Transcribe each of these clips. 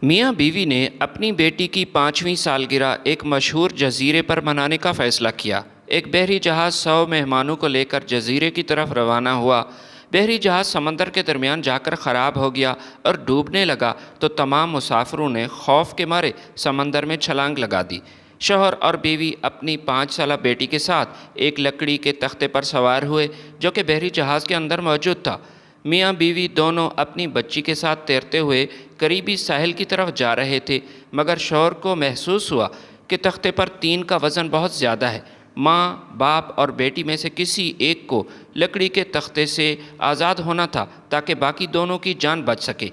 میاں بیوی نے اپنی بیٹی کی 5ویں سالگرہ ایک مشہور جزیرے پر منانے کا فیصلہ کیا۔ ایک بحری جہاز 100 مہمانوں کو لے کر جزیرے کی طرف روانہ ہوا۔ بحری جہاز سمندر کے درمیان جا کر خراب ہو گیا اور ڈوبنے لگا تو تمام مسافروں نے خوف کے مارے سمندر میں چھلانگ لگا دی۔ شوہر اور بیوی اپنی 5 سالہ بیٹی کے ساتھ ایک لکڑی کے تختے پر سوار ہوئے جو کہ بحری جہاز کے اندر موجود تھا۔ میاں بیوی دونوں اپنی بچی کے ساتھ تیرتے ہوئے قریبی ساحل کی طرف جا رہے تھے، مگر شوہر کو محسوس ہوا کہ تختے پر تین کا وزن بہت زیادہ ہے۔ ماں، باپ اور بیٹی میں سے کسی ایک کو لکڑی کے تختے سے آزاد ہونا تھا تاکہ باقی دونوں کی جان بچ سکے۔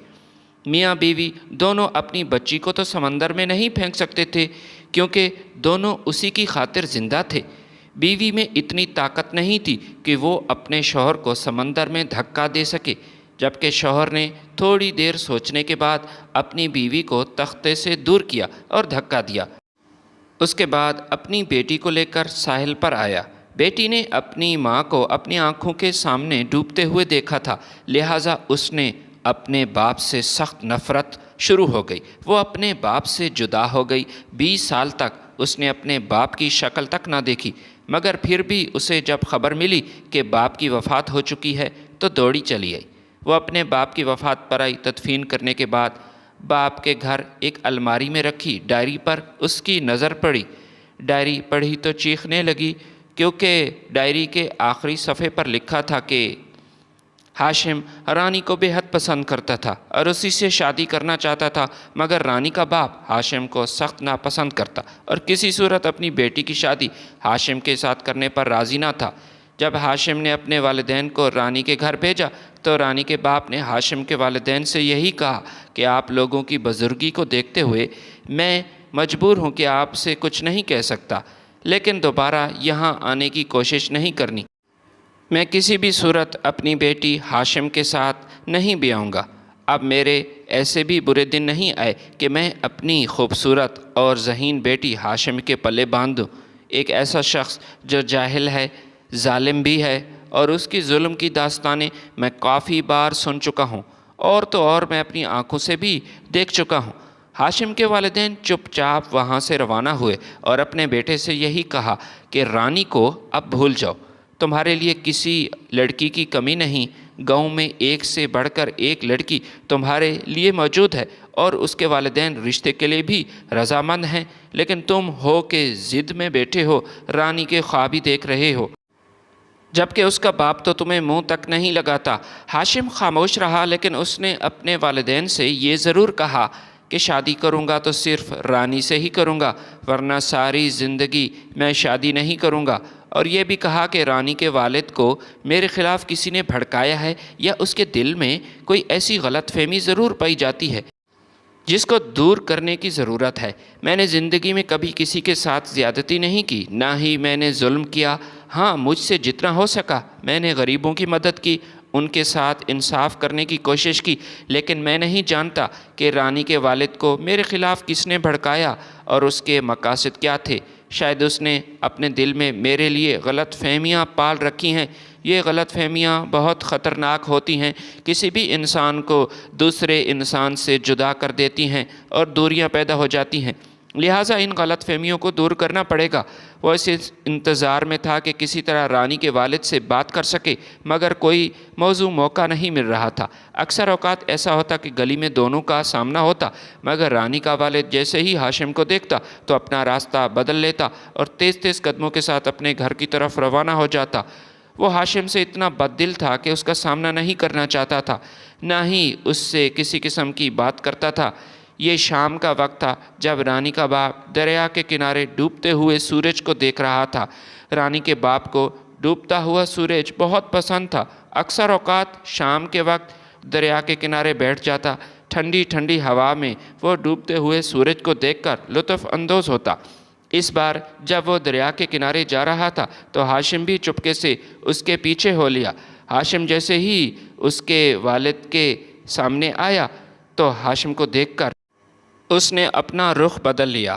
میاں بیوی دونوں اپنی بچی کو تو سمندر میں نہیں پھینک سکتے تھے کیونکہ دونوں اسی کی خاطر زندہ تھے۔ بیوی میں اتنی طاقت نہیں تھی کہ وہ اپنے شوہر کو سمندر میں دھکا دے سکے، جبکہ شوہر نے تھوڑی دیر سوچنے کے بعد اپنی بیوی کو تختے سے دور کیا اور دھکا دیا۔ اس کے بعد اپنی بیٹی کو لے کر ساحل پر آیا۔ بیٹی نے اپنی ماں کو اپنی آنکھوں کے سامنے ڈوبتے ہوئے دیکھا تھا، لہٰذا اس نے اپنے باپ سے سخت نفرت شروع ہو گئی۔ وہ اپنے باپ سے جدا ہو گئی۔ 20 سال تک اس نے اپنے باپ کی شکل تک نہ دیکھی، مگر پھر بھی اسے جب خبر ملی کہ باپ کی وفات ہو چکی ہے تو دوڑی چلی آئی۔ وہ اپنے باپ کی وفات پر آئی۔ تدفین کرنے کے بعد باپ کے گھر ایک الماری میں رکھی ڈائری پر اس کی نظر پڑی۔ ڈائری پڑھی تو چیخنے لگی کیونکہ ڈائری کے آخری صفحے پر لکھا تھا کہ ہاشم رانی کو بے حد پسند کرتا تھا اور اسی سے شادی کرنا چاہتا تھا، مگر رانی کا باپ ہاشم کو سخت ناپسند کرتا اور کسی صورت اپنی بیٹی کی شادی ہاشم کے ساتھ کرنے پر راضی نہ تھا۔ جب ہاشم نے اپنے والدین کو رانی کے گھر بھیجا تو رانی کے باپ نے ہاشم کے والدین سے یہی کہا کہ آپ لوگوں کی بزرگی کو دیکھتے ہوئے میں مجبور ہوں کہ آپ سے کچھ نہیں کہہ سکتا، لیکن دوبارہ یہاں آنے کی کوشش نہیں کرنی۔ میں کسی بھی صورت اپنی بیٹی ہاشم کے ساتھ نہیں بھی آؤں گا۔ اب میرے ایسے بھی برے دن نہیں آئے کہ میں اپنی خوبصورت اور ذہین بیٹی ہاشم کے پلے باندھ دوں۔ ایک ایسا شخص جو جاہل ہے، ظالم بھی ہے، اور اس کی ظلم کی داستانیں میں کافی بار سن چکا ہوں، اور تو اور میں اپنی آنکھوں سے بھی دیکھ چکا ہوں۔ ہاشم کے والدین چپ چاپ وہاں سے روانہ ہوئے اور اپنے بیٹے سے یہی کہا کہ رانی کو اب بھول جاؤ، تمہارے لیے کسی لڑکی کی کمی نہیں۔ گاؤں میں ایک سے بڑھ کر ایک لڑکی تمہارے لیے موجود ہے اور اس کے والدین رشتے کے لیے بھی رضامند ہیں، لیکن تم ہو کہ ضد میں بیٹھے ہو، رانی کے خواب ہی دیکھ رہے ہو، جبکہ اس کا باپ تو تمہیں منہ تک نہیں لگاتا۔ ہاشم خاموش رہا، لیکن اس نے اپنے والدین سے یہ ضرور کہا کہ شادی کروں گا تو صرف رانی سے ہی کروں گا، ورنہ ساری زندگی میں شادی نہیں کروں گا، اور یہ بھی کہا کہ رانی کے والد کو میرے خلاف کسی نے بھڑکایا ہے یا اس کے دل میں کوئی ایسی غلط فہمی ضرور پائی جاتی ہے جس کو دور کرنے کی ضرورت ہے۔ میں نے زندگی میں کبھی کسی کے ساتھ زیادتی نہیں کی، نہ ہی میں نے ظلم کیا۔ ہاں، مجھ سے جتنا ہو سکا میں نے غریبوں کی مدد کی، ان کے ساتھ انصاف کرنے کی کوشش کی، لیکن میں نہیں جانتا کہ رانی کے والد کو میرے خلاف کس نے بھڑکایا اور اس کے مقاصد کیا تھے۔ شاید اس نے اپنے دل میں میرے لیے غلط فہمیاں پال رکھی ہیں۔ یہ غلط فہمیاں بہت خطرناک ہوتی ہیں، کسی بھی انسان کو دوسرے انسان سے جدا کر دیتی ہیں اور دوریاں پیدا ہو جاتی ہیں، لہٰذا ان غلط فہمیوں کو دور کرنا پڑے گا۔ وہ اس انتظار میں تھا کہ کسی طرح رانی کے والد سے بات کر سکے، مگر کوئی موقع نہیں مل رہا تھا۔ اکثر اوقات ایسا ہوتا کہ گلی میں دونوں کا سامنا ہوتا، مگر رانی کا والد جیسے ہی ہاشم کو دیکھتا تو اپنا راستہ بدل لیتا اور تیز تیز قدموں کے ساتھ اپنے گھر کی طرف روانہ ہو جاتا۔ وہ ہاشم سے اتنا بد دل تھا کہ اس کا سامنا نہیں کرنا چاہتا تھا، نہ ہی اس سے کسی قسم کی بات کرتا تھا۔ یہ شام کا وقت تھا جب رانی کا باپ دریا کے کنارے ڈوبتے ہوئے سورج کو دیکھ رہا تھا۔ رانی کے باپ کو ڈوبتا ہوا سورج بہت پسند تھا۔ اکثر اوقات شام کے وقت دریا کے کنارے بیٹھ جاتا، ٹھنڈی ٹھنڈی ہوا میں وہ ڈوبتے ہوئے سورج کو دیکھ کر لطف اندوز ہوتا۔ اس بار جب وہ دریا کے کنارے جا رہا تھا تو ہاشم بھی چپکے سے اس کے پیچھے ہو لیا۔ ہاشم جیسے ہی اس کے والد کے سامنے آیا تو ہاشم کو دیکھ کر اس نے اپنا رخ بدل لیا۔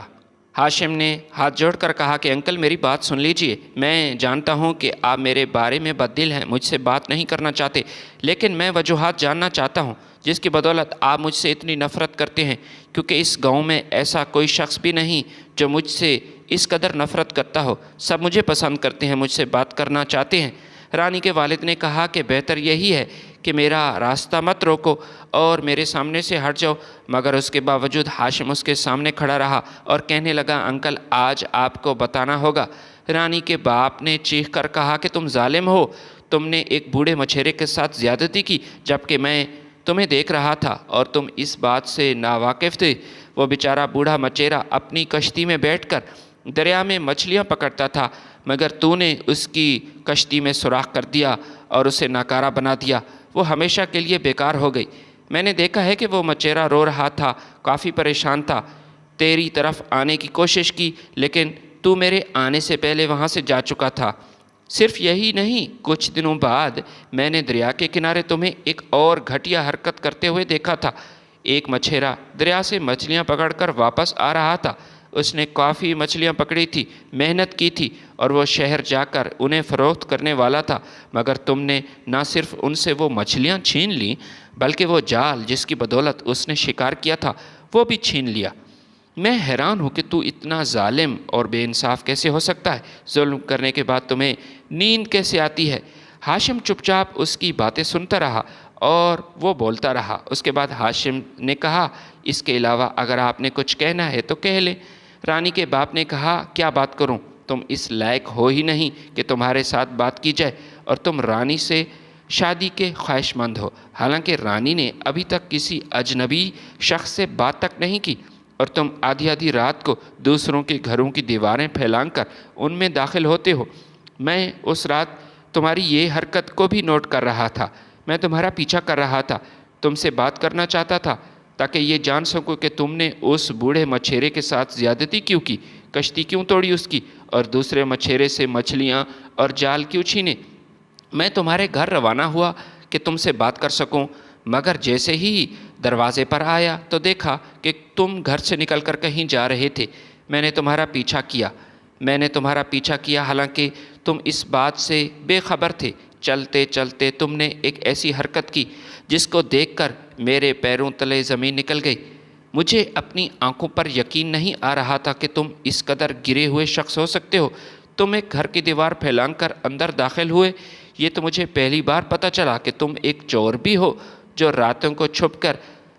ہاشم نے ہاتھ جوڑ کر کہا کہ انکل میری بات سن لیجئے، میں جانتا ہوں کہ آپ میرے بارے میں بد دل ہیں، مجھ سے بات نہیں کرنا چاہتے، لیکن میں وجوہات جاننا چاہتا ہوں جس کی بدولت آپ مجھ سے اتنی نفرت کرتے ہیں، کیونکہ اس گاؤں میں ایسا کوئی شخص بھی نہیں جو مجھ سے اس قدر نفرت کرتا ہو۔ سب مجھے پسند کرتے ہیں، مجھ سے بات کرنا چاہتے ہیں۔ رانی کے والد نے کہا کہ بہتر یہی ہے کہ میرا راستہ مت روکو اور میرے سامنے سے ہٹ جاؤ، مگر اس کے باوجود ہاشم اس کے سامنے کھڑا رہا اور کہنے لگا، انکل آج آپ کو بتانا ہوگا۔ رانی کے باپ نے چیخ کر کہا کہ تم ظالم ہو، تم نے ایک بوڑھے مچھیرے کے ساتھ زیادتی کی جبکہ میں تمہیں دیکھ رہا تھا اور تم اس بات سے ناواقف تھے۔ وہ بیچارہ بوڑھا مچھیرا اپنی کشتی میں بیٹھ کر دریا میں مچھلیاں پکڑتا تھا، مگر تو نے اس کی کشتی میں سوراخ کر دیا اور اسے ناکارہ بنا دیا۔ وہ ہمیشہ کے لیے بیکار ہو گئی۔ میں نے دیکھا ہے کہ وہ مچھیرا رو رہا تھا، کافی پریشان تھا، تیری طرف آنے کی کوشش کی، لیکن تو میرے آنے سے پہلے وہاں سے جا چکا تھا۔ صرف یہی نہیں، کچھ دنوں بعد میں نے دریا کے کنارے تمہیں ایک اور گھٹیا حرکت کرتے ہوئے دیکھا تھا۔ ایک مچھیرا دریا سے مچھلیاں پکڑ کر واپس آ رہا تھا۔ اس نے کافی مچھلیاں پکڑی تھی، محنت کی تھی اور وہ شہر جا کر انہیں فروخت کرنے والا تھا، مگر تم نے نہ صرف ان سے وہ مچھلیاں چھین لیں بلکہ وہ جال جس کی بدولت اس نے شکار کیا تھا وہ بھی چھین لیا۔ میں حیران ہوں کہ تو اتنا ظالم اور بے انصاف کیسے ہو سکتا ہے؟ ظلم کرنے کے بعد تمہیں نیند کیسے آتی ہے؟ ہاشم چپ چاپ اس کی باتیں سنتا رہا اور وہ بولتا رہا۔ اس کے بعد ہاشم نے کہا، اس کے علاوہ اگر آپ نے کچھ کہنا ہے تو کہہ لیں۔ رانی کے باپ نے کہا، کیا بات کروں؟ تم اس لائق ہو ہی نہیں کہ تمہارے ساتھ بات کی جائے اور تم رانی سے شادی کے خواہش مند ہو، حالانکہ رانی نے ابھی تک کسی اجنبی شخص سے بات تک نہیں کی، اور تم آدھی آدھی رات کو دوسروں کے گھروں کی دیواریں پھیلان کر ان میں داخل ہوتے ہو۔ میں اس رات تمہاری یہ حرکت کو بھی نوٹ کر رہا تھا۔ میں تمہارا پیچھا کر رہا تھا، تم سے بات کرنا چاہتا تھا تاکہ یہ جان سکوں کہ تم نے اس بوڑھے مچھیرے کے ساتھ زیادتی کیوں کی، کشتی کیوں توڑی اس کی، اور دوسرے مچھیرے سے مچھلیاں اور جال کیوں چھینے۔ میں تمہارے گھر روانہ ہوا کہ تم سے بات کر سکوں، مگر جیسے ہی دروازے پر آیا تو دیکھا کہ تم گھر سے نکل کر کہیں جا رہے تھے۔ میں نے تمہارا پیچھا کیا حالانکہ تم اس بات سے بے خبر تھے۔ چلتے چلتے تم نے ایک ایسی حرکت کی جس کو دیکھ کر میرے پیروں تلے زمین نکل گئی۔ مجھے اپنی آنکھوں پر یقین نہیں آ رہا تھا کہ تم اس قدر گرے ہوئے شخص ہو سکتے ہو۔ تم ایک گھر کی دیوار پھیلان کر اندر داخل ہوئے، یہ تو مجھے پہلی بار پتہ چلا کہ تم ایک چور بھی ہو جو راتوں کو چھپ کر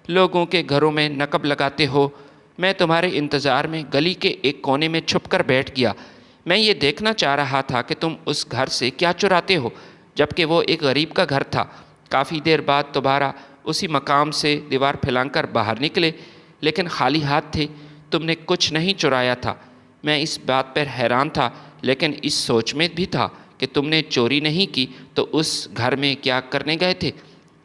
لوگوں کے گھروں میں نقب لگاتے ہو۔ میں تمہارے انتظار میں گلی کے ایک کونے میں چھپ کر بیٹھ گیا۔ میں یہ دیکھنا چاہ رہا تھا کہ تم اس گھر سے کیا چراتے ہو، جبکہ وہ ایک غریب کا گھر تھا۔ کافی دیر بعد دوبارہ اسی مقام سے دیوار پھیلان کر باہر نکلے، لیکن خالی ہاتھ تھے۔ تم نے کچھ نہیں چرایا تھا۔ میں اس بات پر حیران تھا، لیکن اس سوچ میں بھی تھا کہ تم نے چوری نہیں کی تو اس گھر میں کیا کرنے گئے تھے۔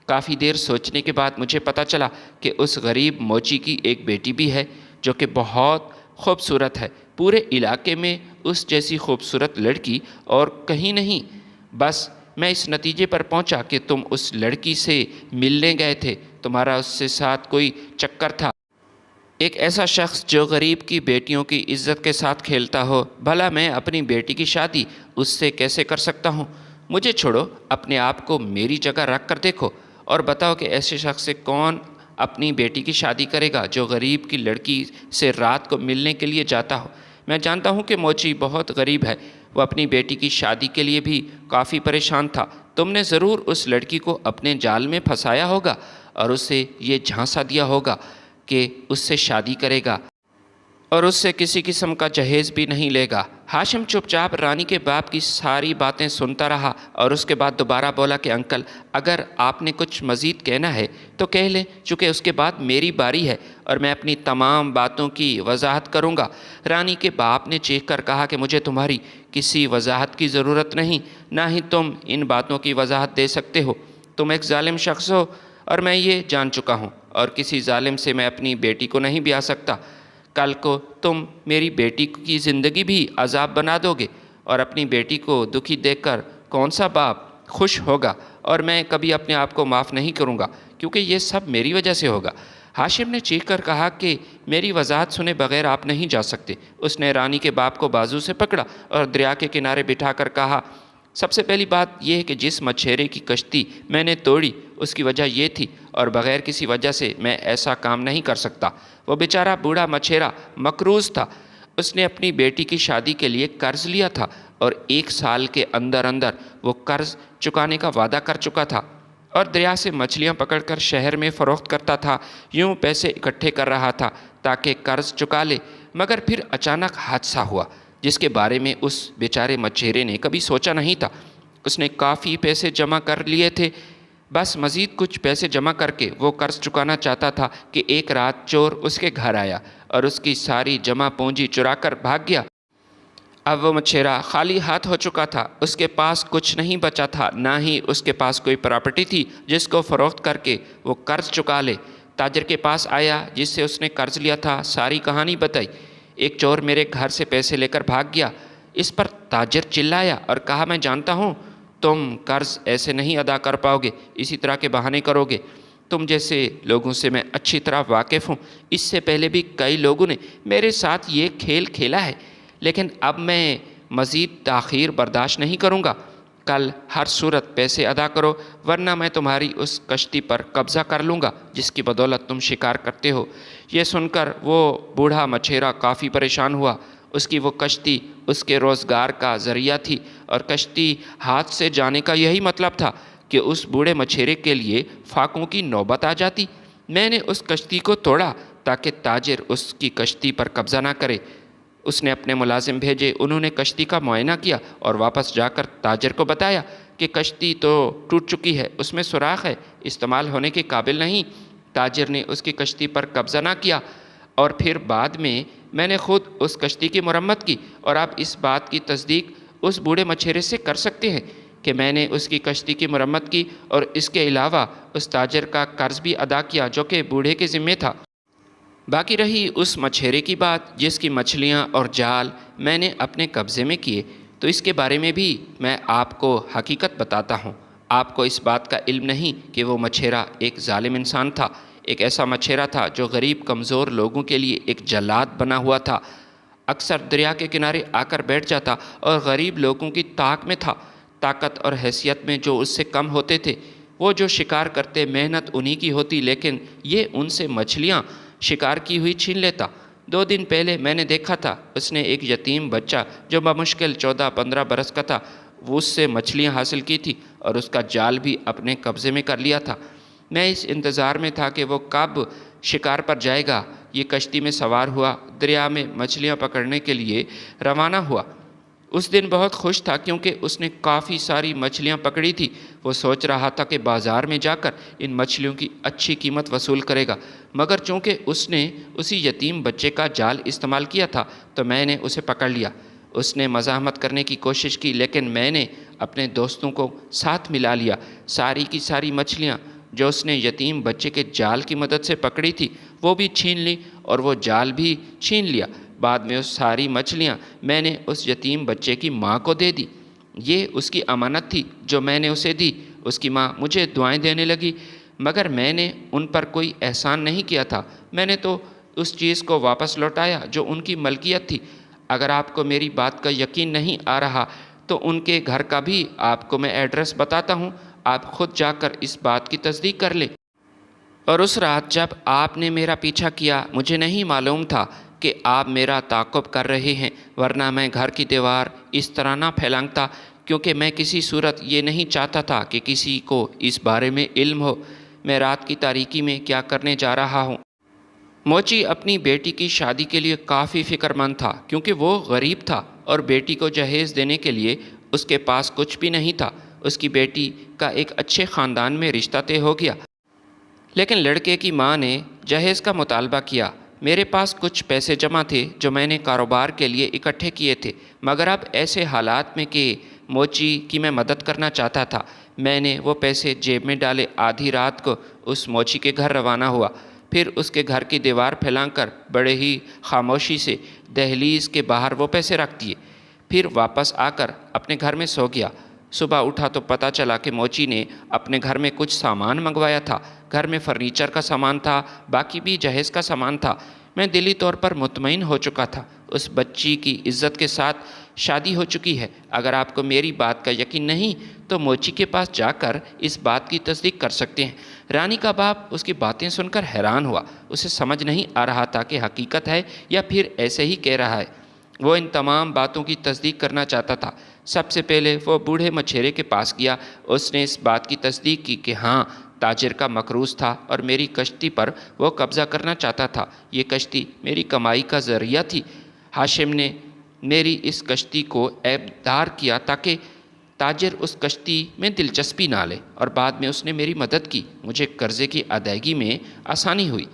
کافی دیر سوچنے کے بعد مجھے پتہ چلا کہ اس غریب موچی کی ایک بیٹی بھی ہے جو کہ بہت خوبصورت ہے۔ پورے علاقے میں اس جیسی خوبصورت لڑکی اور کہیں نہیں۔ بس میں اس نتیجے پر پہنچا کہ تم اس لڑکی سے ملنے گئے تھے، تمہارا اس سے ساتھ کوئی چکر تھا۔ ایک ایسا شخص جو غریب کی بیٹیوں کی عزت کے ساتھ کھیلتا ہو، بھلا میں اپنی بیٹی کی شادی اس سے کیسے کر سکتا ہوں؟ مجھے چھوڑو، اپنے آپ کو میری جگہ رکھ کر دیکھو اور بتاؤ کہ ایسے شخص سے کون اپنی بیٹی کی شادی کرے گا جو غریب کی لڑکی سے رات کو ملنے کے لیے جاتا ہو؟ میں جانتا ہوں کہ موچی بہت غریب ہے، وہ اپنی بیٹی کی شادی کے لیے بھی کافی پریشان تھا۔ تم نے ضرور اس لڑکی کو اپنے جال میں پھنسایا ہوگا اور اسے یہ جھانسا دیا ہوگا کہ اس سے شادی کرے گا اور اس سے کسی قسم کا جہیز بھی نہیں لے گا۔ ہاشم چپ چاپ رانی کے باپ کی ساری باتیں سنتا رہا اور اس کے بعد دوبارہ بولا کہ انکل اگر آپ نے کچھ مزید کہنا ہے تو کہہ لیں، چونکہ اس کے بعد میری باری ہے اور میں اپنی تمام باتوں کی وضاحت کروں گا۔ رانی کے باپ نے چیخ کر کہا کہ مجھے تمہاری کسی وضاحت کی ضرورت نہیں، نہ ہی تم ان باتوں کی وضاحت دے سکتے ہو۔ تم ایک ظالم شخص ہو اور میں یہ جان چکا ہوں، اور کسی ظالم سے میں اپنی بیٹی کو نہیں بیاہ سکتا۔ کل کو تم میری بیٹی کی زندگی بھی عذاب بنا دو گے، اور اپنی بیٹی کو دکھی دیکھ کر کون سا باپ خوش ہوگا؟ اور میں کبھی اپنے آپ کو معاف نہیں کروں گا، کیونکہ یہ سب میری وجہ سے ہوگا۔ ہاشم نے چیخ کر کہا کہ میری وضاحت سنے بغیر آپ نہیں جا سکتے۔ اس نے رانی کے باپ کو بازو سے پکڑا اور دریا کے کنارے بٹھا کر کہا، سب سے پہلی بات یہ ہے کہ جس مچھیرے کی کشتی میں نے توڑی اس کی وجہ یہ تھی، اور بغیر کسی وجہ سے میں ایسا کام نہیں کر سکتا۔ وہ بیچارہ بوڑھا مچھیرا مقروض تھا۔ اس نے اپنی بیٹی کی شادی کے لیے قرض لیا تھا اور 1 سال کے اندر اندر وہ قرض چکانے کا وعدہ کر چکا تھا، اور دریا سے مچھلیاں پکڑ کر شہر میں فروخت کرتا تھا، یوں پیسے اکٹھے کر رہا تھا تاکہ قرض چکا لے۔ مگر پھر اچانک حادثہ ہوا جس کے بارے میں اس بیچارے مچھیرے نے کبھی سوچا نہیں تھا۔ اس نے کافی پیسے جمع کر لیے تھے، بس مزید کچھ پیسے جمع کر کے وہ قرض چکانا چاہتا تھا کہ ایک رات چور اس کے گھر آیا اور اس کی ساری جمع پونجی چرا کر بھاگ گیا۔ اب وہ مچھیرا خالی ہاتھ ہو چکا تھا، اس کے پاس کچھ نہیں بچا تھا، نہ ہی اس کے پاس کوئی پراپرٹی تھی جس کو فروخت کر کے وہ قرض چکا لے۔ تاجر کے پاس آیا جس سے اس نے قرض لیا تھا، ساری کہانی بتائی۔ ایک چور میرے گھر سے پیسے لے کر بھاگ گیا۔ اس پر تاجر چلایا اور کہا، میں جانتا ہوں تم قرض ایسے نہیں ادا کر پاؤ گے، اسی طرح کے بہانے کرو گے۔ تم جیسے لوگوں سے میں اچھی طرح واقف ہوں، اس سے پہلے بھی کئی لوگوں نے میرے ساتھ یہ کھیل کھیلا ہے، لیکن اب میں مزید تاخیر برداشت نہیں کروں گا۔ کل ہر صورت پیسے ادا کرو، ورنہ میں تمہاری اس کشتی پر قبضہ کر لوں گا جس کی بدولت تم شکار کرتے ہو۔ یہ سن کر وہ بوڑھا مچھیرا کافی پریشان ہوا۔ اس کی وہ کشتی اس کے روزگار کا ذریعہ تھی، اور کشتی ہاتھ سے جانے کا یہی مطلب تھا کہ اس بوڑھے مچھیرے کے لیے فاقوں کی نوبت آ جاتی۔ میں نے اس کشتی کو توڑا تاکہ تاجر اس کی کشتی پر قبضہ نہ کرے۔ اس نے اپنے ملازم بھیجے، انہوں نے کشتی کا معائنہ کیا اور واپس جا کر تاجر کو بتایا کہ کشتی تو ٹوٹ چکی ہے، اس میں سوراخ ہے، استعمال ہونے کے قابل نہیں۔ تاجر نے اس کی کشتی پر قبضہ نہ کیا، اور پھر بعد میں نے خود اس کشتی کی مرمت کی، اور آپ اس بات کی تصدیق اس بوڑھے مچھیرے سے کر سکتے ہیں کہ میں نے اس کی کشتی کی مرمت کی، اور اس کے علاوہ اس تاجر کا قرض بھی ادا کیا جو کہ بوڑھے کے ذمے تھا۔ باقی رہی اس مچھیرے کی بات جس کی مچھلیاں اور جال میں نے اپنے قبضے میں کیے، تو اس کے بارے میں بھی میں آپ کو حقیقت بتاتا ہوں۔ آپ کو اس بات کا علم نہیں کہ وہ مچھیرا ایک ظالم انسان تھا، ایک ایسا مچھیرا تھا جو غریب کمزور لوگوں کے لیے ایک جلاد بنا ہوا تھا۔ اکثر دریا کے کنارے آ کر بیٹھ جاتا اور غریب لوگوں کی طاق میں تھا، طاقت اور حیثیت میں جو اس سے کم ہوتے تھے۔ وہ جو شکار کرتے محنت انہی کی ہوتی، لیکن یہ ان سے مچھلیاں شکار کی ہوئی چھین لیتا۔ 2 دن پہلے میں نے دیکھا تھا، اس نے ایک یتیم بچہ جو بمشکل 14-15 برس کا تھا، وہ اس سے مچھلیاں حاصل کی تھی اور اس کا جال بھی اپنے قبضے میں کر لیا تھا۔ میں اس انتظار میں تھا کہ وہ کب شکار پر جائے گا۔ یہ کشتی میں سوار ہوا، دریا میں مچھلیاں پکڑنے کے لیے روانہ ہوا۔ اس دن بہت خوش تھا کیونکہ اس نے کافی ساری مچھلیاں پکڑی تھی۔ وہ سوچ رہا تھا کہ بازار میں جا کر ان مچھلیوں کی اچھی قیمت وصول کرے گا، مگر چونکہ اس نے اسی یتیم بچے کا جال استعمال کیا تھا تو میں نے اسے پکڑ لیا۔ اس نے مزاحمت کرنے کی کوشش کی، لیکن میں نے اپنے دوستوں کو ساتھ ملا لیا۔ ساری کی ساری مچھلیاں جو اس نے یتیم بچے کے جال کی مدد سے پکڑی تھی وہ بھی چھین لی، اور وہ جال بھی چھین لیا۔ بعد میں اس ساری مچھلیاں میں نے اس یتیم بچے کی ماں کو دے دی۔ یہ اس کی امانت تھی جو میں نے اسے دی۔ اس کی ماں مجھے دعائیں دینے لگی، مگر میں نے ان پر کوئی احسان نہیں کیا تھا۔ میں نے تو اس چیز کو واپس لوٹایا جو ان کی ملکیت تھی۔ اگر آپ کو میری بات کا یقین نہیں آ رہا تو ان کے گھر کا بھی آپ کو میں ایڈریس بتاتا ہوں، آپ خود جا کر اس بات کی تصدیق کر لیں۔ اور اس رات جب آپ نے میرا پیچھا کیا، مجھے نہیں معلوم تھا کہ آپ میرا تعاقب کر رہے ہیں، ورنہ میں گھر کی دیوار اس طرح نہ پھیلانگتا، کیونکہ میں کسی صورت یہ نہیں چاہتا تھا کہ کسی کو اس بارے میں علم ہو میں رات کی تاریکی میں کیا کرنے جا رہا ہوں۔ موچی اپنی بیٹی کی شادی کے لیے کافی فکر مند تھا کیونکہ وہ غریب تھا اور بیٹی کو جہیز دینے کے لیے اس کے پاس کچھ بھی نہیں تھا۔ اس کی بیٹی کا ایک اچھے خاندان میں رشتہ طے ہو گیا، لیکن لڑکے کی ماں نے جہیز کا مطالبہ کیا۔ میرے پاس کچھ پیسے جمع تھے جو میں نے کاروبار کے لیے اکٹھے کیے تھے، مگر اب ایسے حالات میں کہ موچی کی میں مدد کرنا چاہتا تھا۔ میں نے وہ پیسے جیب میں ڈالے، آدھی رات کو اس موچی کے گھر روانہ ہوا، پھر اس کے گھر کی دیوار پھیلان کر بڑے ہی خاموشی سے دہلیز کے باہر وہ پیسے رکھ دیے، پھر واپس آ کر اپنے گھر میں سو گیا۔ صبح اٹھا تو پتہ چلا کہ موچی نے اپنے گھر میں کچھ سامان منگوایا تھا۔ گھر میں فرنیچر کا سامان تھا، باقی بھی جہیز کا سامان تھا۔ میں دلی طور پر مطمئن ہو چکا تھا۔ اس بچی کی عزت کے ساتھ شادی ہو چکی ہے۔ اگر آپ کو میری بات کا یقین نہیں تو موچی کے پاس جا کر اس بات کی تصدیق کر سکتے ہیں۔ رانی کا باپ اس کی باتیں سن کر حیران ہوا۔ اسے سمجھ نہیں آ رہا تھا کہ حقیقت ہے یا پھر ایسے ہی کہہ رہا ہے۔ وہ ان تمام باتوں کی تصدیق کرنا چاہتا تھا۔ سب سے پہلے وہ بوڑھے مچھیرے کے پاس گیا۔ اس نے اس بات کی تصدیق کی کہ ہاں، تاجر کا مقروض تھا اور میری کشتی پر وہ قبضہ کرنا چاہتا تھا۔ یہ کشتی میری کمائی کا ذریعہ تھی۔ ہاشم نے میری اس کشتی کو عیب دار کیا تاکہ تاجر اس کشتی میں دلچسپی نہ لے، اور بعد میں اس نے میری مدد کی۔ مجھے قرضے کی ادائیگی میں آسانی ہوئی۔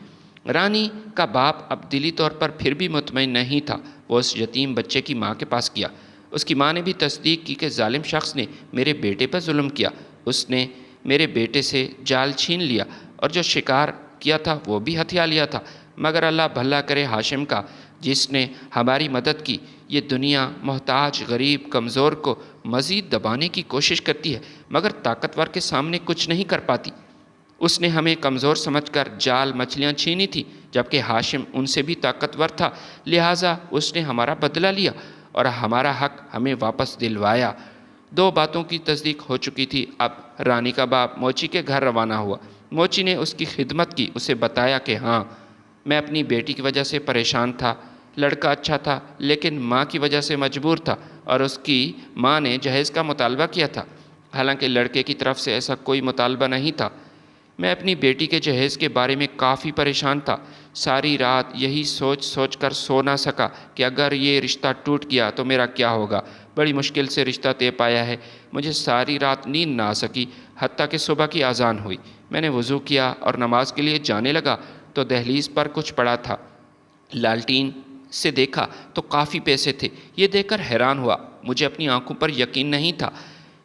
رانی کا باپ اب دلی طور پر پھر بھی مطمئن نہیں تھا۔ وہ اس یتیم بچے کی ماں کے پاس گیا۔ اس کی ماں نے بھی تصدیق کی کہ ظالم شخص نے میرے بیٹے پر ظلم کیا۔ اس نے میرے بیٹے سے جال چھین لیا اور جو شکار کیا تھا وہ بھی ہتھیا لیا تھا۔ مگر اللہ بھلا کرے ہاشم کا، جس نے ہماری مدد کی۔ یہ دنیا محتاج، غریب، کمزور کو مزید دبانے کی کوشش کرتی ہے، مگر طاقتور کے سامنے کچھ نہیں کر پاتی۔ اس نے ہمیں کمزور سمجھ کر جال مچھلیاں چھینی تھی، جبکہ ہاشم ان سے بھی طاقتور تھا، لہٰذا اس نے ہمارا بدلہ لیا اور ہمارا حق ہمیں واپس دلوایا۔ دو باتوں کی تصدیق ہو چکی تھی۔ اب رانی کا باپ موچی کے گھر روانہ ہوا۔ موچی نے اس کی خدمت کی، اسے بتایا کہ ہاں، میں اپنی بیٹی کی وجہ سے پریشان تھا۔ لڑکا اچھا تھا لیکن ماں کی وجہ سے مجبور تھا، اور اس کی ماں نے جہیز کا مطالبہ کیا تھا، حالانکہ لڑکے کی طرف سے ایسا کوئی مطالبہ نہیں تھا۔ میں اپنی بیٹی کے جہیز کے بارے میں کافی پریشان تھا۔ ساری رات یہی سوچ سوچ کر سو نہ سکا کہ اگر یہ رشتہ ٹوٹ گیا تو میرا کیا ہوگا۔ بڑی مشکل سے رشتہ طے پایا ہے۔ مجھے ساری رات نیند نہ آ سکی، حتیٰ کہ صبح کی اذان ہوئی۔ میں نے وضو کیا اور نماز کے لیے جانے لگا تو دہلیز پر کچھ پڑا تھا۔ لالٹین سے دیکھا تو کافی پیسے تھے۔ یہ دیکھ کر حیران ہوا۔ مجھے اپنی آنکھوں پر یقین نہیں تھا۔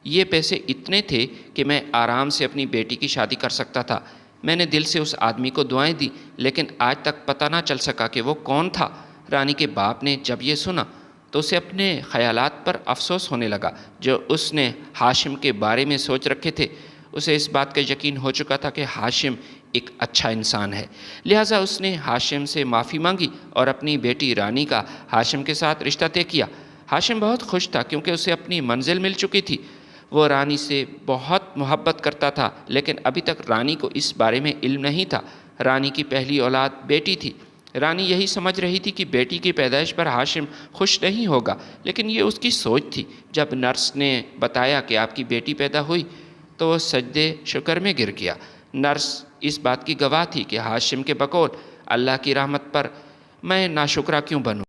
یہ پیسے اتنے تھے کہ میں آرام سے اپنی بیٹی کی شادی کر سکتا تھا۔ میں نے دل سے اس آدمی کو دعائیں دی، لیکن آج تک پتہ نہ چل سکا کہ وہ کون تھا۔ رانی کے باپ نے جب یہ سنا تو اسے اپنے خیالات پر افسوس ہونے لگا جو اس نے ہاشم کے بارے میں سوچ رکھے تھے۔ اسے اس بات کا یقین ہو چکا تھا کہ ہاشم ایک اچھا انسان ہے، لہٰذا اس نے ہاشم سے معافی مانگی اور اپنی بیٹی رانی کا ہاشم کے ساتھ رشتہ طے کیا۔ ہاشم بہت خوش تھا کیونکہ اسے اپنی منزل مل چکی تھی۔ وہ رانی سے بہت محبت کرتا تھا، لیکن ابھی تک رانی کو اس بارے میں علم نہیں تھا۔ رانی کی پہلی اولاد بیٹی تھی۔ رانی یہی سمجھ رہی تھی کہ بیٹی کی پیدائش پر ہاشم خوش نہیں ہوگا، لیکن یہ اس کی سوچ تھی۔ جب نرس نے بتایا کہ آپ کی بیٹی پیدا ہوئی تو وہ سجدے شکر میں گر گیا۔ نرس اس بات کی گواہ تھی کہ ہاشم کے بقول اللہ کی رحمت پر میں ناشکرہ کیوں بنوں،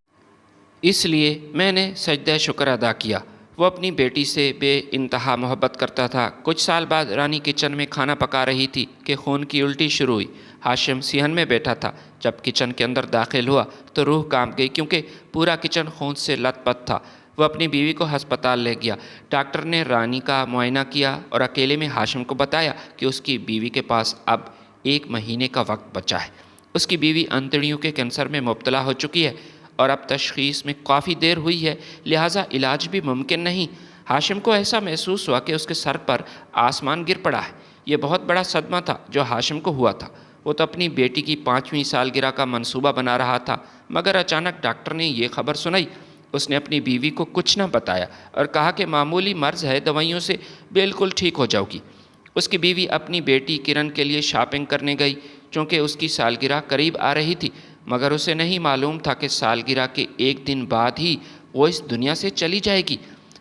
اس لیے میں نے سجدہ شکر ادا کیا۔ وہ اپنی بیٹی سے بے انتہا محبت کرتا تھا۔ کچھ سال بعد رانی کچن میں کھانا پکا رہی تھی کہ خون کی الٹی شروع ہوئی۔ ہاشم صحن میں بیٹھا تھا۔ جب کچن کے اندر داخل ہوا تو روح کانپ گئی کیونکہ پورا کچن خون سے لت پت تھا۔ وہ اپنی بیوی کو ہسپتال لے گیا۔ ڈاکٹر نے رانی کا معائنہ کیا اور اکیلے میں ہاشم کو بتایا کہ اس کی بیوی کے پاس اب 1 مہینے کا وقت بچا ہے۔ اس کی بیوی انتڑیوں کے کینسر میں مبتلا ہو چکی ہے اور اب تشخیص میں کافی دیر ہوئی ہے، لہٰذا علاج بھی ممکن نہیں۔ ہاشم کو ایسا محسوس ہوا کہ اس کے سر پر آسمان گر پڑا ہے۔ یہ بہت بڑا صدمہ تھا جو ہاشم کو ہوا تھا۔ وہ تو اپنی بیٹی کی 5ویں سالگرہ کا منصوبہ بنا رہا تھا، مگر اچانک ڈاکٹر نے یہ خبر سنائی۔ اس نے اپنی بیوی کو کچھ نہ بتایا اور کہا کہ معمولی مرض ہے، دوائیوں سے بالکل ٹھیک ہو جاؤ گی۔ اس کی بیوی اپنی بیٹی کرن کے لیے شاپنگ کرنے گئی چونکہ اس کی سالگرہ قریب آ رہی تھی، مگر اسے نہیں معلوم تھا کہ سالگرہ کے 1 دن بعد ہی وہ اس دنیا سے چلی جائے گی۔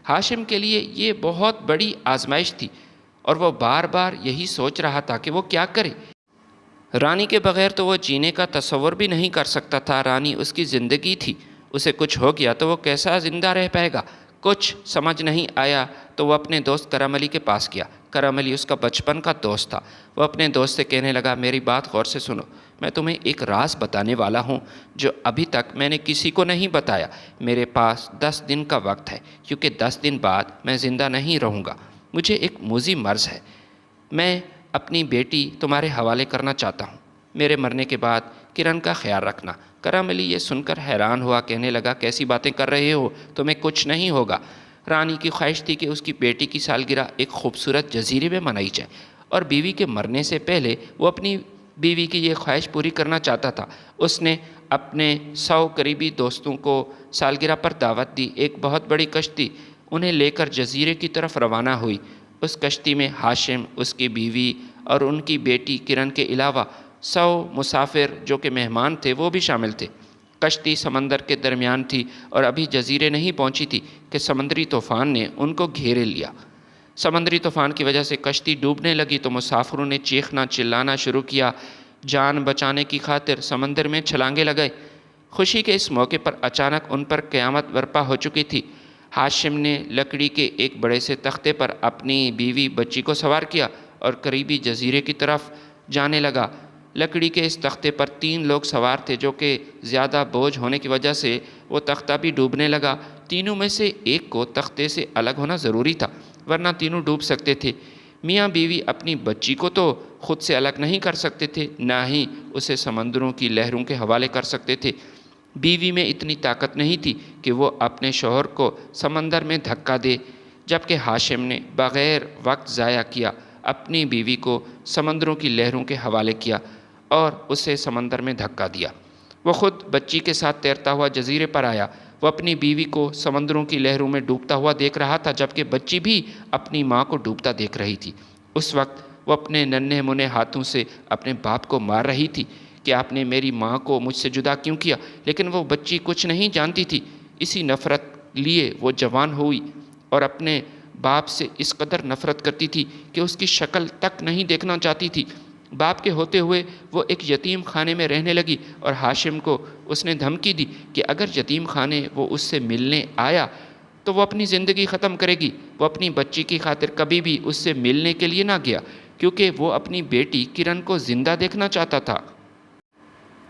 ہاشم کے لیے یہ بہت بڑی آزمائش تھی اور وہ بار بار یہی سوچ رہا تھا کہ وہ کیا کرے۔ رانی کے بغیر تو وہ جینے کا تصور بھی نہیں کر سکتا تھا۔ رانی اس کی زندگی تھی، اسے کچھ ہو گیا تو وہ کیسا زندہ رہ پائے گا؟ کچھ سمجھ نہیں آیا تو وہ اپنے دوست کرم علی کے پاس گیا۔ کرم علی اس کا بچپن کا دوست تھا۔ وہ اپنے دوست سے کہنے لگا، میری بات غور سے سنو، میں تمہیں ایک راز بتانے والا ہوں جو ابھی تک میں نے کسی کو نہیں بتایا۔ میرے پاس 10 دن کا وقت ہے کیونکہ 10 دن بعد میں زندہ نہیں رہوں گا۔ مجھے ایک موذی مرض ہے۔ میں اپنی بیٹی تمہارے حوالے کرنا چاہتا ہوں۔ میرے مرنے کے بعد کرن کا خیال رکھنا۔ کرم علی یہ سن کر حیران ہوا، کہنے لگا، کیسی باتیں کر رہے ہو، تمہیں کچھ نہیں ہوگا۔ رانی کی خواہش تھی کہ اس کی بیٹی کی سالگرہ ایک خوبصورت جزیرے میں منائی جائے اور بیوی کے مرنے سے پہلے وہ اپنی بیوی کی یہ خواہش پوری کرنا چاہتا تھا۔ اس نے اپنے 100 قریبی دوستوں کو سالگرہ پر دعوت دی۔ ایک بہت بڑی کشتی انہیں لے کر جزیرے کی طرف روانہ ہوئی۔ اس کشتی میں ہاشم، اس کی بیوی اور ان کی بیٹی کرن کے علاوہ 100 مسافر جو کہ مہمان تھے وہ بھی شامل تھے۔ کشتی سمندر کے درمیان تھی اور ابھی جزیرے نہیں پہنچی تھی کہ سمندری طوفان نے ان کو گھیرے لیا۔ سمندری طوفان کی وجہ سے کشتی ڈوبنے لگی تو مسافروں نے چیخنا چلانا شروع کیا، جان بچانے کی خاطر سمندر میں چھلانگیں لگائے۔ خوشی کے اس موقع پر اچانک ان پر قیامت برپا ہو چکی تھی۔ ہاشم نے لکڑی کے ایک بڑے سے تختے پر اپنی بیوی بچی کو سوار کیا اور قریبی جزیرے کی طرف جانے لگا۔ لکڑی کے اس تختے پر 3 لوگ سوار تھے جو کہ زیادہ بوجھ ہونے کی وجہ سے وہ تختہ بھی ڈوبنے لگا۔ تینوں میں سے ایک کو تختے سے الگ ہونا ضروری تھا ورنہ تینوں ڈوب سکتے تھے۔ میاں بیوی اپنی بچی کو تو خود سے الگ نہیں کر سکتے تھے، نہ ہی اسے سمندروں کی لہروں کے حوالے کر سکتے تھے۔ بیوی میں اتنی طاقت نہیں تھی کہ وہ اپنے شوہر کو سمندر میں دھکا دے، جبکہ ہاشم نے بغیر وقت ضائع کیا اپنی بیوی کو سمندروں کی لہروں کے حوالے کیا اور اسے سمندر میں دھکا دیا۔ وہ خود بچی کے ساتھ تیرتا ہوا جزیرے پر آیا۔ وہ اپنی بیوی کو سمندروں کی لہروں میں ڈوبتا ہوا دیکھ رہا تھا، جبکہ بچی بھی اپنی ماں کو ڈوبتا دیکھ رہی تھی۔ اس وقت وہ اپنے ننھے منھے ہاتھوں سے اپنے باپ کو مار رہی تھی کہ آپ نے میری ماں کو مجھ سے جدا کیوں کیا، لیکن وہ بچی کچھ نہیں جانتی تھی۔ اسی نفرت لیے وہ جوان ہوئی اور اپنے باپ سے اس قدر نفرت کرتی تھی کہ اس کی شکل تک نہیں دیکھنا چاہتی تھی۔ باپ کے ہوتے ہوئے وہ ایک یتیم خانے میں رہنے لگی اور ہاشم کو اس نے دھمکی دی کہ اگر یتیم خانے وہ اس سے ملنے آیا تو وہ اپنی زندگی ختم کرے گی۔ وہ اپنی بچی کی خاطر کبھی بھی اس سے ملنے کے لیے نہ گیا کیونکہ وہ اپنی بیٹی کرن کو زندہ دیکھنا چاہتا تھا۔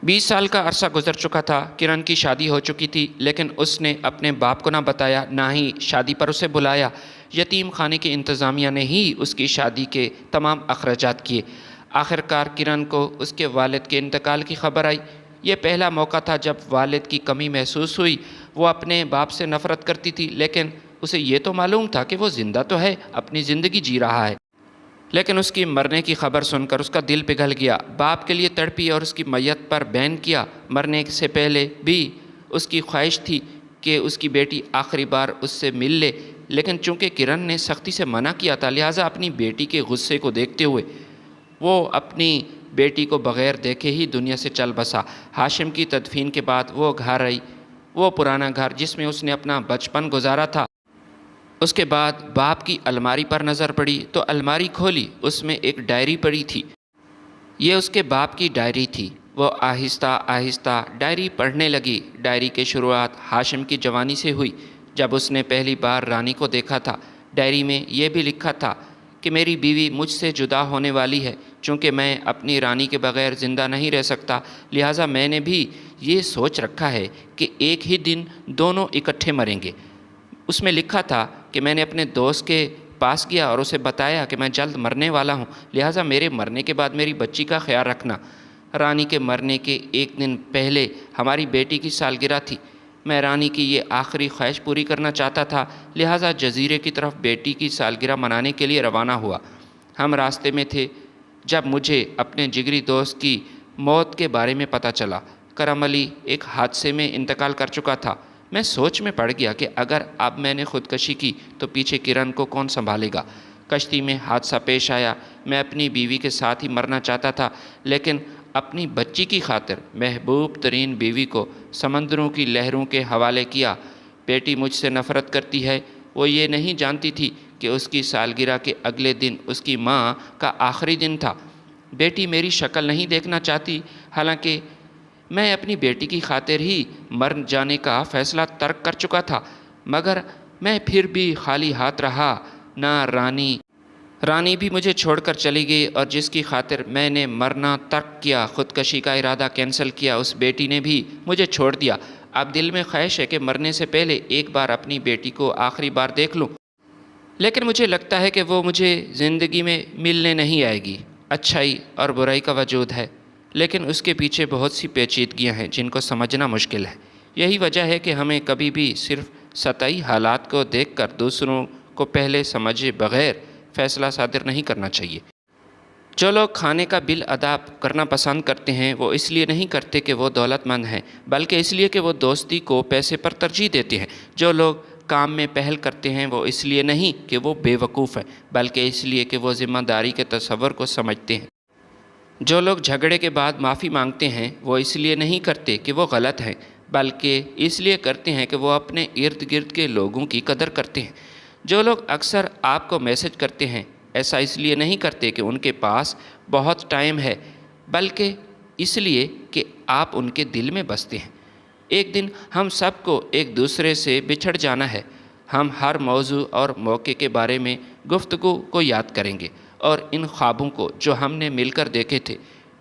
20 سال کا عرصہ گزر چکا تھا۔ کرن کی شادی ہو چکی تھی، لیکن اس نے اپنے باپ کو نہ بتایا، نہ ہی شادی پر اسے بلایا۔ یتیم خانے کی انتظامیہ نے ہی اس کی شادی کے تمام اخراجات کیے۔ آخر کار کرن کو اس کے والد کے انتقال کی خبر آئی۔ یہ پہلا موقع تھا جب والد کی کمی محسوس ہوئی۔ وہ اپنے باپ سے نفرت کرتی تھی، لیکن اسے یہ تو معلوم تھا کہ وہ زندہ تو ہے، اپنی زندگی جی رہا ہے، لیکن اس کی مرنے کی خبر سن کر اس کا دل پگھل گیا۔ باپ کے لیے تڑپی اور اس کی میت پر بین کیا۔ مرنے سے پہلے بھی اس کی خواہش تھی کہ اس کی بیٹی آخری بار اس سے مل لے، لیکن چونکہ کرن نے سختی سے منع کیا تھا، لہٰذا اپنی بیٹی کے غصے کو دیکھتے ہوئے وہ اپنی بیٹی کو بغیر دیکھے ہی دنیا سے چل بسا۔ ہاشم کی تدفین کے بعد وہ گھر آئی، وہ پرانا گھر جس میں اس نے اپنا بچپن گزارا تھا۔ اس کے بعد باپ کی الماری پر نظر پڑی تو الماری کھولی، اس میں ایک ڈائری پڑی تھی۔ یہ اس کے باپ کی ڈائری تھی۔ وہ آہستہ آہستہ ڈائری پڑھنے لگی۔ ڈائری کی شروعات ہاشم کی جوانی سے ہوئی، جب اس نے پہلی بار رانی کو دیکھا تھا۔ ڈائری میں یہ بھی لکھا تھا کہ میری بیوی مجھ سے جدا ہونے والی ہے، چونکہ میں اپنی رانی کے بغیر زندہ نہیں رہ سکتا، لہٰذا میں نے بھی یہ سوچ رکھا ہے کہ ایک ہی دن دونوں اکٹھے مریں گے۔ اس میں لکھا تھا کہ میں نے اپنے دوست کے پاس گیا اور اسے بتایا کہ میں جلد مرنے والا ہوں، لہٰذا میرے مرنے کے بعد میری بچی کا خیال رکھنا۔ رانی کے مرنے کے ایک دن پہلے ہماری بیٹی کی سالگرہ تھی۔ میں رانی کی یہ آخری خواہش پوری کرنا چاہتا تھا، لہٰذا جزیرے کی طرف بیٹی کی سالگرہ منانے کے لیے روانہ ہوا۔ ہم راستے میں تھے جب مجھے اپنے جگری دوست کی موت کے بارے میں پتہ چلا۔ کرم علی ایک حادثے میں انتقال کر چکا تھا۔ میں سوچ میں پڑ گیا کہ اگر اب میں نے خودکشی کی تو پیچھے کرن کو کون سنبھالے گا۔ کشتی میں حادثہ پیش آیا۔ میں اپنی بیوی کے ساتھ ہی مرنا چاہتا تھا، لیکن اپنی بچی کی خاطر محبوب ترین بیوی کو سمندروں کی لہروں کے حوالے کیا۔ بیٹی مجھ سے نفرت کرتی ہے۔ وہ یہ نہیں جانتی تھی کہ اس کی سالگرہ کے اگلے دن اس کی ماں کا آخری دن تھا۔ بیٹی میری شکل نہیں دیکھنا چاہتی، حالانکہ میں اپنی بیٹی کی خاطر ہی مر جانے کا فیصلہ ترک کر چکا تھا، مگر میں پھر بھی خالی ہاتھ رہا۔ نہ رانی بھی مجھے چھوڑ کر چلی گئی، اور جس کی خاطر میں نے مرنا ترک کیا، خودکشی کا ارادہ کینسل کیا، اس بیٹی نے بھی مجھے چھوڑ دیا۔ اب دل میں خواہش ہے کہ مرنے سے پہلے ایک بار اپنی بیٹی کو آخری بار دیکھ لوں، لیکن مجھے لگتا ہے کہ وہ مجھے زندگی میں ملنے نہیں آئے گی۔ اچھائی اور برائی کا وجود ہے، لیکن اس کے پیچھے بہت سی پیچیدگیاں ہیں جن کو سمجھنا مشکل ہے۔ یہی وجہ ہے کہ ہمیں کبھی بھی صرف سطحی حالات کو دیکھ کر دوسروں کو پہلے سمجھے بغیر فیصلہ صادر نہیں کرنا چاہیے۔ جو لوگ کھانے کا بل ادا کرنا پسند کرتے ہیں وہ اس لیے نہیں کرتے کہ وہ دولت مند ہیں، بلکہ اس لیے کہ وہ دوستی کو پیسے پر ترجیح دیتے ہیں۔ جو لوگ کام میں پہل کرتے ہیں وہ اس لیے نہیں کہ وہ بے وقوف ہیں، بلکہ اس لیے کہ وہ ذمہ داری کے تصور کو سمجھتے ہیں۔ جو لوگ جھگڑے کے بعد معافی مانگتے ہیں وہ اس لیے نہیں کرتے کہ وہ غلط ہیں، بلکہ اس لیے کرتے ہیں کہ وہ اپنے ارد گرد کے لوگوں کی قدر کرتے ہیں۔ جو لوگ اکثر آپ کو میسج کرتے ہیں ایسا اس لیے نہیں کرتے کہ ان کے پاس بہت ٹائم ہے، بلکہ اس لیے کہ آپ ان کے دل میں بستے ہیں۔ ایک دن ہم سب کو ایک دوسرے سے بچھڑ جانا ہے۔ ہم ہر موضوع اور موقع کے بارے میں گفتگو کو یاد کریں گے اور ان خوابوں کو جو ہم نے مل کر دیکھے تھے۔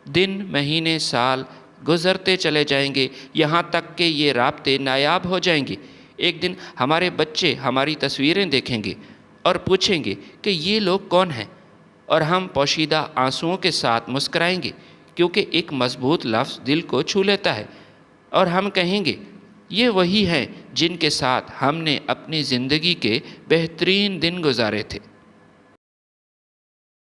دن، مہینے، سال گزرتے چلے جائیں گے، یہاں تک کہ یہ رابطے نایاب ہو جائیں گے۔ ایک دن ہمارے بچے ہماری تصویریں دیکھیں گے اور پوچھیں گے کہ یہ لوگ کون ہیں، اور ہم پوشیدہ آنسوؤں کے ساتھ مسکرائیں گے، کیونکہ ایک مضبوط لفظ دل کو چھو لیتا ہے، اور ہم کہیں گے یہ وہی ہیں جن کے ساتھ ہم نے اپنی زندگی کے بہترین دن گزارے تھے۔